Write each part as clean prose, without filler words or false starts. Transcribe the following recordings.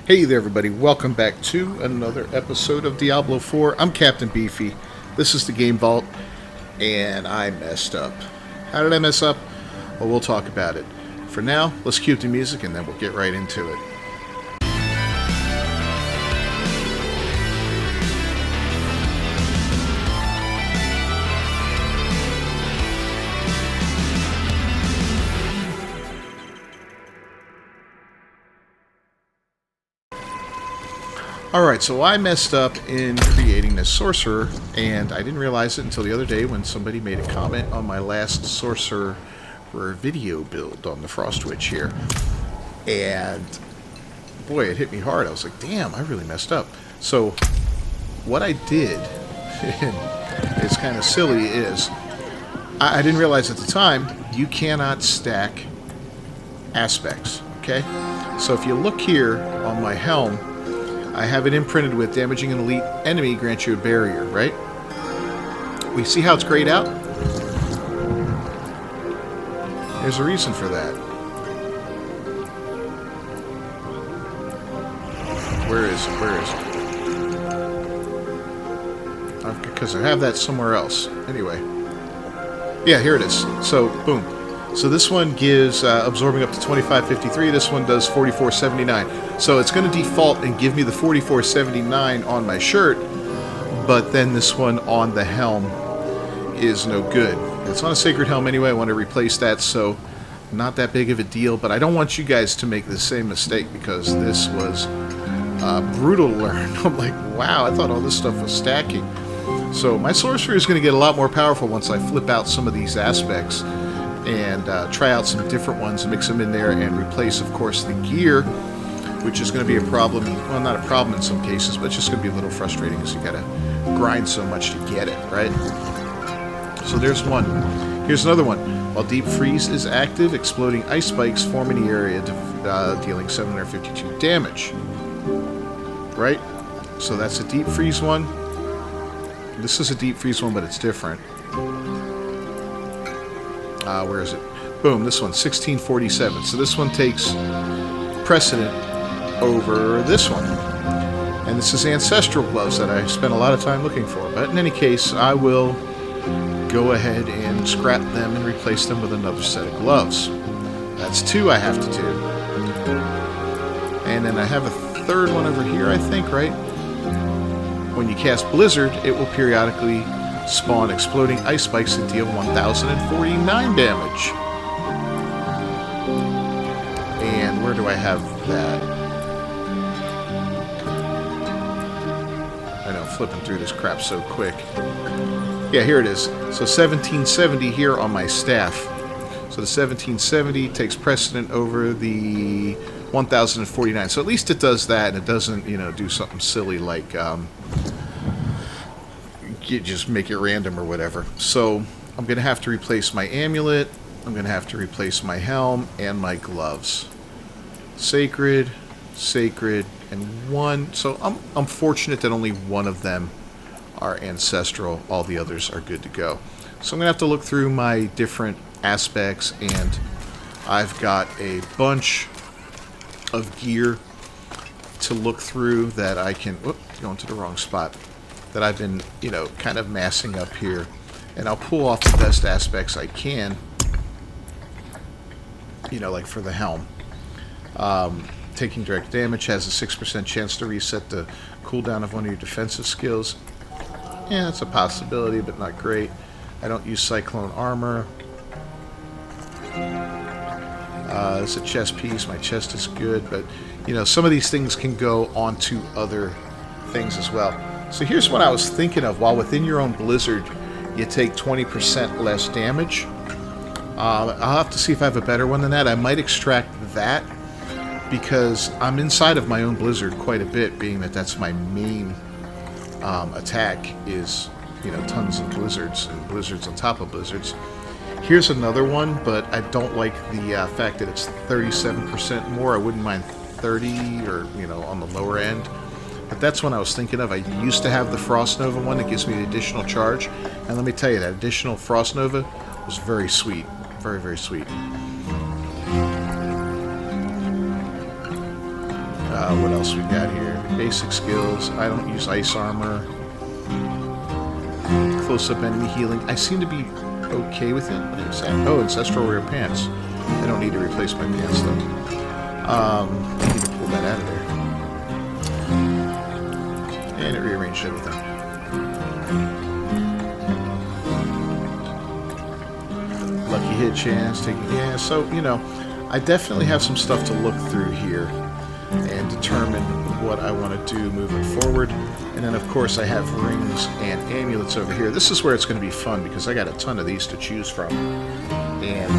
Hey there, everybody. Welcome back to another episode of Diablo 4. I'm Captain Beefy. This is the Game Vault, and I messed up. How did I mess up? Well, we'll talk about it. For now, let's cue up the music, and then we'll get right into it. Alright, so I messed up in creating this sorcerer, and I didn't realize it until the other day when somebody made a comment on my last sorcerer video build on the Frost Witch here. And boy, it hit me hard. I was like, damn, I really messed up. So what I did, and it's kind of silly, is I didn't realize at the time you cannot stack aspects, okay? So if you look here on my helm, I have it imprinted with damaging an elite enemy grants you a barrier, right? We see how it's grayed out? There's a reason for that. Where is it? Where is it? Because I have that somewhere else. Anyway. Yeah, here it is. So, boom. So this one gives absorbing up to 2553. This one does 4479. So it's going to default and give me the 4479 on my shirt, but then this one on the helm is no good. It's on a sacred helm anyway. I want to replace that, so not that big of a deal. But I don't want you guys to make the same mistake because this was brutal to learn. I'm like, wow, I thought all this stuff was stacking. So my sorcerer is going to get a lot more powerful once I flip out some of these aspects and try out some different ones and mix them in there and replace, of course, the gear, which is going to be a problem. Well, not a problem in some cases, but it's just going to be a little frustrating because you got to grind so much to get it, right? So there's one. Here's another one. While Deep Freeze is active, exploding ice spikes form in the area, dealing 752 damage. Right? So that's a Deep Freeze one. This is a Deep Freeze one, but it's different. Where is it? Boom, this one, 1647. So this one takes precedent over this one. And this is Ancestral Gloves that I spent a lot of time looking for. But in any case, I will go ahead and scrap them and replace them with another set of gloves. That's two I have to do. And then I have a third one over here, I think, right? When you cast Blizzard, it will periodically spawn exploding ice spikes that deal 1049 damage. And where do I have that? I know, flipping through this crap so quick. Yeah, here it is. So 1770 here on my staff. So the 1770 takes precedent over the 1049. So at least it does that, and it doesn't, you know, do something silly like you just make it random or whatever. So I'm going to have to replace my amulet, I'm going to have to replace my helm, and my gloves. Sacred, and one. So I'm fortunate that only one of them are ancestral. All the others are good to go. So I'm going to have to look through my different aspects, and I've got a bunch of gear to look through that I can... Whoop, going to the wrong spot. That I've been, you know, kind of massing up here. And I'll pull off the best aspects I can. You know, like for the helm. Taking direct damage has a 6% chance to reset the cooldown of one of your defensive skills. Yeah, that's a possibility, but not great. I don't use Cyclone Armor. It's a chest piece. My chest is good, but, you know, some of these things can go onto other things as well. So here's what I was thinking of. While within your own Blizzard, you take 20% less damage. I'll have to see if I have a better one than that. I might extract that because I'm inside of my own Blizzard quite a bit, being that that's my main attack is, you know, tons of blizzards and blizzards on top of blizzards. Here's another one, but I don't like the fact that it's 37% more. I wouldn't mind 30 or, you know, on the lower end. But that's one I was thinking of. I used to have the Frost Nova one that gives me the additional charge. And let me tell you, that additional Frost Nova was very sweet. Very, very sweet. What else we got here? Basic skills. I don't use ice armor. Close-up enemy healing. I seem to be okay with it. What is that? Oh, Ancestral Rare Pants. I don't need to replace my pants, though. I need to pull that out of there. And it rearranged everything. Lucky hit chance. Yeah, so, you know, I definitely have some stuff to look through here and determine what I want to do moving forward. And then, of course, I have rings and amulets over here. This is where it's going to be fun because I got a ton of these to choose from. And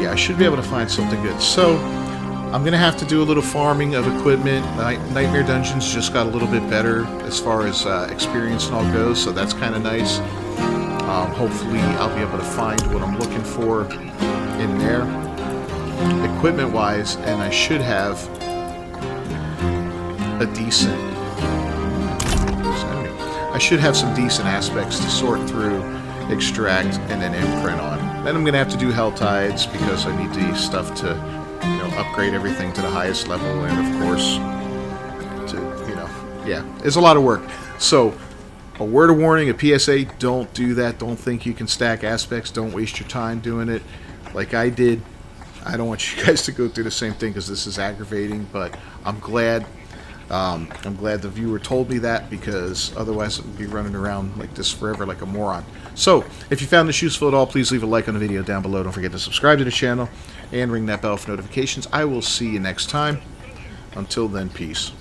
yeah, I should be able to find something good. So I'm going to have to do a little farming of equipment. Nightmare Dungeons just got a little bit better as far as experience and all goes, so that's kind of nice. Hopefully I'll be able to find what I'm looking for in there, equipment-wise, and I should have a decent... I should have some decent aspects to sort through, extract, and then imprint on. Then I'm going to have to do Hell Tides because I need the stuff to, you know, upgrade everything to the highest level, and of course, to, you know, yeah, it's a lot of work. So, a word of warning, a PSA, don't do that. Don't think you can stack aspects. Don't waste your time doing it like I did. I don't want you guys to go through the same thing because this is aggravating, but I'm glad the viewer told me that because otherwise it would be running around like this forever like a moron. So, if you found this useful at all, please leave a like on the video down below. Don't forget to subscribe to the channel and ring that bell for notifications. I will see you next time. Until then, peace.